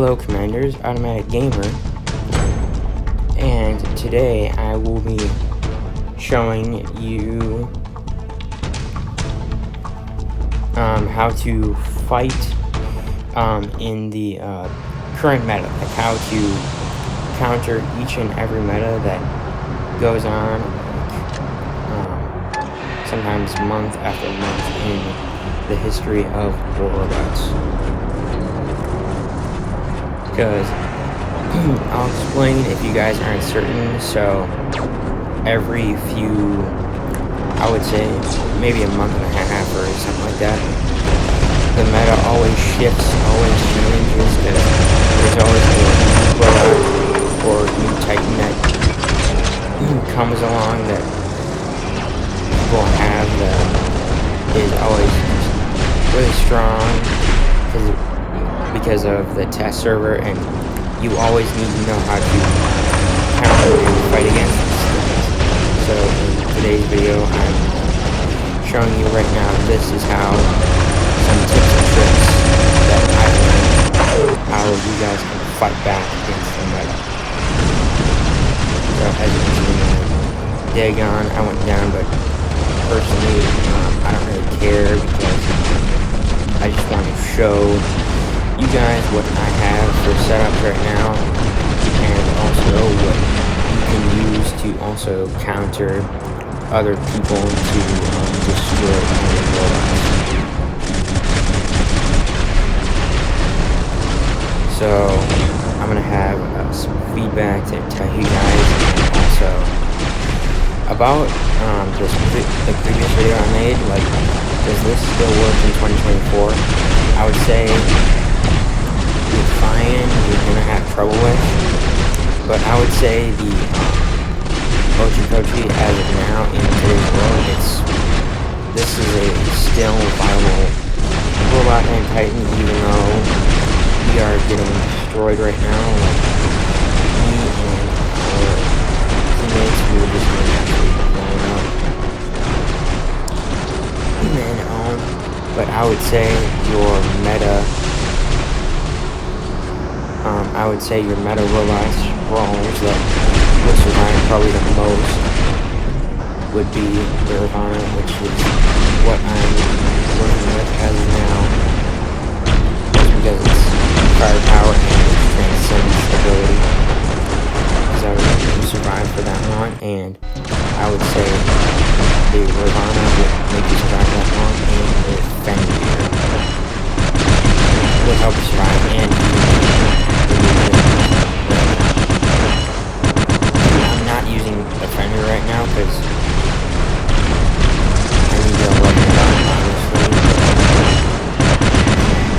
Hello Commanders, Automatic Gamer, and today I will be showing you how to fight in the current meta, like how to counter each and every meta that goes on, sometimes month after month in the history of Roblox. Because I'll explain if you guys aren't certain. So every few, I would say maybe a month and a half or something like that, the meta always shifts, always changes, because there's always a rollout or new Titan that comes along that people have that is always really strong because of the test server, and you always need to know how to counter and fight against these things. So in today's video, I'm showing you right now, this is how some tips and tricks that I've learned, how you guys can fight back against the meta. So as you can see, Dagon, I went down, but personally, I don't really care because I just want to show you guys what I have for setups right now, and also what you can use to also counter other people to destroy your robots. So I'm gonna have some feedback to tell you guys, and also about the previous video I made, like, does this still work in 2024? I would say Defiant you're gonna have trouble with, but I would say the Ochi as of now in today's world, this is a still viable robot and Titan, even though we are getting destroyed right now. Like, me and our teammates, we were just getting absolutely blown up. But I would say your meta robots, brawlers that would survive probably the most would be Nirvana, which is what I'm working with as of now, just because it's firepower and its transcendence ability, because I was able to survive for that long, and I would say the Nirvana would make you survive that long, and the Fenrir would help you survive, and I'm not using the Fender right now because I need to level it up, honestly.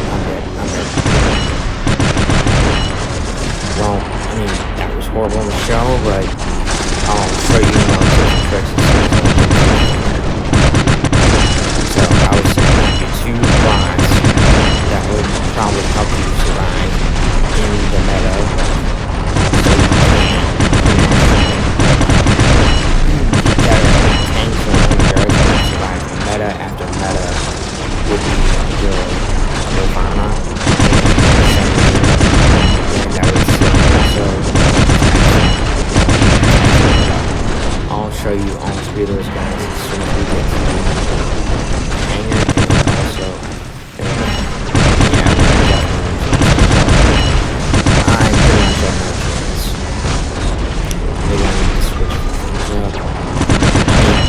I'm dead. Well, I mean, that was horrible in the show, but I'll show you more tips and tricks and stuff. So I would say two bots that would probably help you survive in the meta. Meta after meta would be your Nirvana, and I would say also I'll show you all three of those guys as soon as we get to Hanger, and also I pretty much have no chance. Maybe I need to switch things up.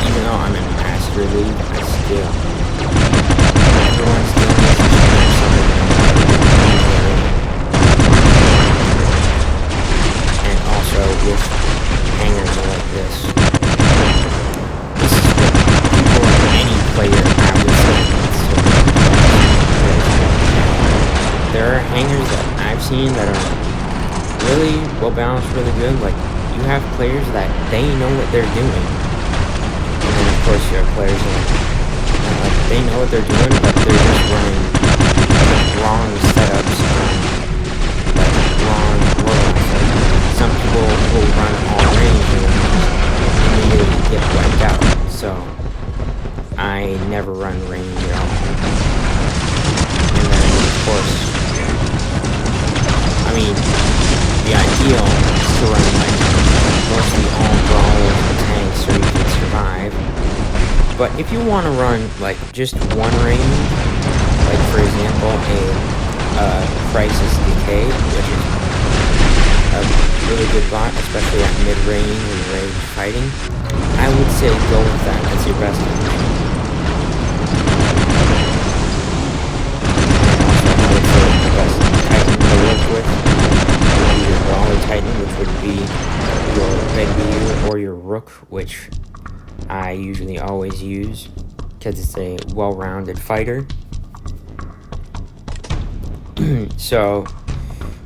Even though I'm in Master League, everyone's doing something, and also with hangers like this is what people, any player, I would say needs to do. There are hangers that I've seen that are really well balanced, really good. Like, you have players that they know what they're doing, and then of course you have players that they know what they're doing, but they're just running wrong setups, like wrong robots. Like, some people will run all range and immediately get wiped out. So I never run range at all. And then of course I heal is to run like mostly all brawlers and tanks so you can survive. But if you want to run like just one range, like for example a Crisis Decay, which is a really good bot, especially at mid-range and range fighting, I would say go with that. That's your best option. Titan, which would be your Bedweer or your Rook, which I usually always use because it's a well-rounded fighter. So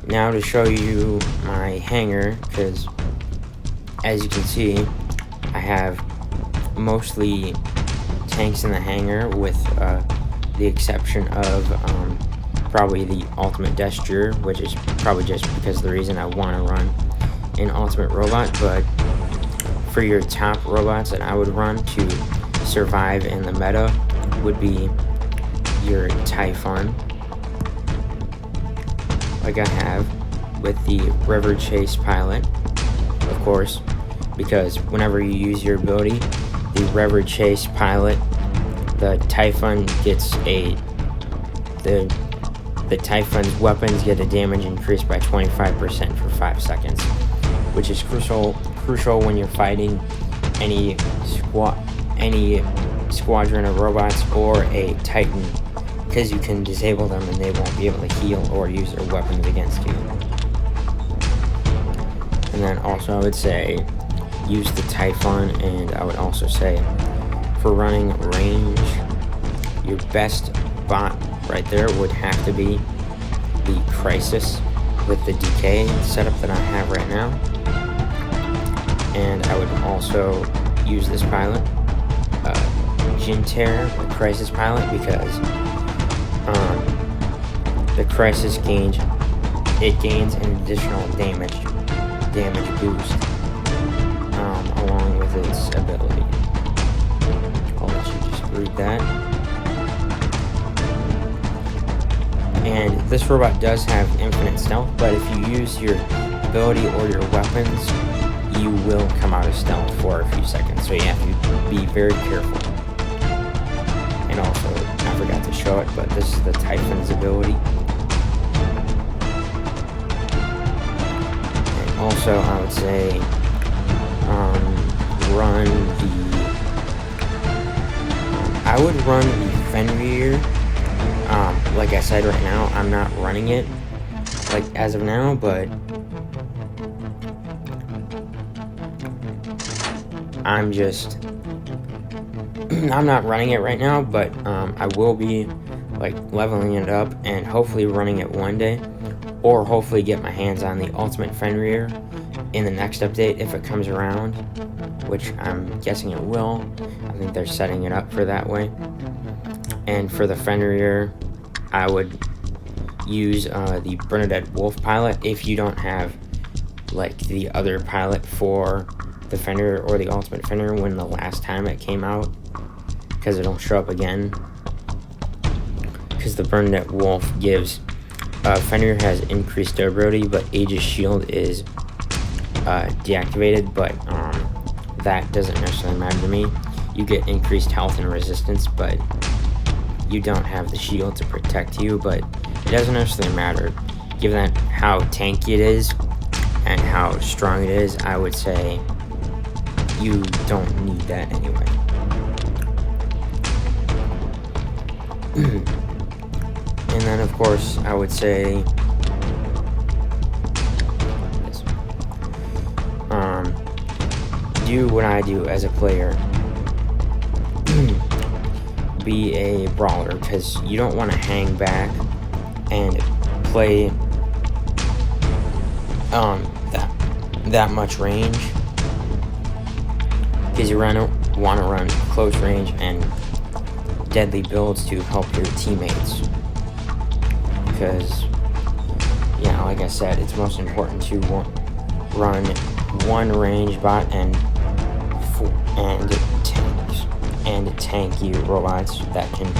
now to show you my hanger, because as you can see I have mostly tanks in the hanger with the exception of probably the Ultimate Destrier, which is probably just because of the reason I want to run an Ultimate Robot. But for your top robots that I would run to survive in the meta would be your Typhon, like I have, with the River Chase Pilot, of course, because whenever you use your ability, the River Chase Pilot, the Typhon gets the Typhon's weapons get a damage increase by 25% for 5 seconds, which is crucial when you're fighting any squadron of robots or a Titan, because you can disable them and they won't be able to heal or use their weapons against you. And then also I would say use the Typhon, and I would also say for running range, your best bot right there would have to be the Crisis with the Decay setup that I have right now. And I would also use this pilot, Jinter, the Crisis pilot, because the Crisis gains an additional damage boost along with its ability. I'll let you just read that. And this robot does have infinite stealth, but if you use your ability or your weapons, you will come out of stealth for a few seconds, so you have to be very careful. And also, I forgot to show it, but this is the Typhon's ability. And also, I would say I would run the Fenrir. Like I said, right now I'm not running it like as of now, but I'm not running it right now, but I will be like leveling it up and hopefully running it one day, or hopefully get my hands on the Ultimate Fenrir in the next update if it comes around, which I'm guessing it will. I think they're setting it up for that way. And for the Fenrir, I would use the Bernadette Wolf pilot if you don't have like the other pilot for the Fenrir or the Ultimate Fenrir when the last time it came out, because it'll show up again. Because the Bernadette Wolf gives Fenrir has increased durability, but Aegis Shield is deactivated, but that doesn't necessarily matter to me. You get increased health and resistance, but you don't have the shield to protect you, but it doesn't necessarily matter. Given that how tanky it is and how strong it is, I would say you don't need that anyway. And then of course I would say this. Do what I do as a player. Be a brawler, because you don't want to hang back and play that much range, because you want to run close range and deadly builds to help your teammates. Because yeah, like I said, it's most important to run one range bot and tanky robots that can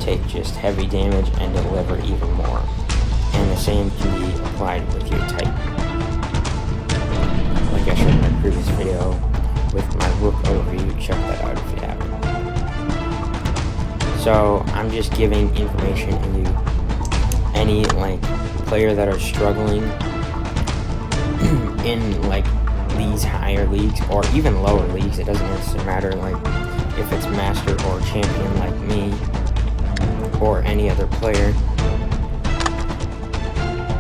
take just heavy damage and deliver even more. And the same can be applied with your Titan. previous video with my Rook overview. Check that out if you haven't. So I'm just giving information into any like player that are struggling in like these higher leagues or even lower leagues. It doesn't necessarily matter like if it's master or champion like me or any other player,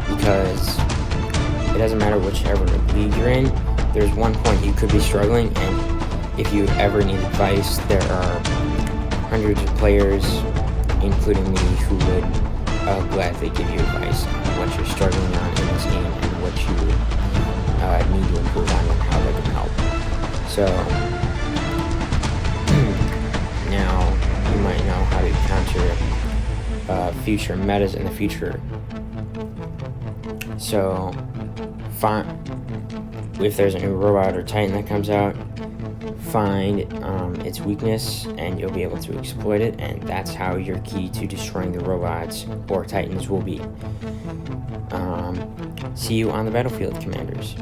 because it doesn't matter whichever league you're in. There's one point you could be struggling, and if you ever need advice, there are hundreds of players, including me, who would gladly give you advice on what you're struggling on in this game and what you need to improve on and how they can help. So now you might know how to counter future metas in the future. So if there's a new robot or titan that comes out, find its weakness and you'll be able to exploit it, and that's how your key to destroying the robots or titans will be. See you on the battlefield, commanders.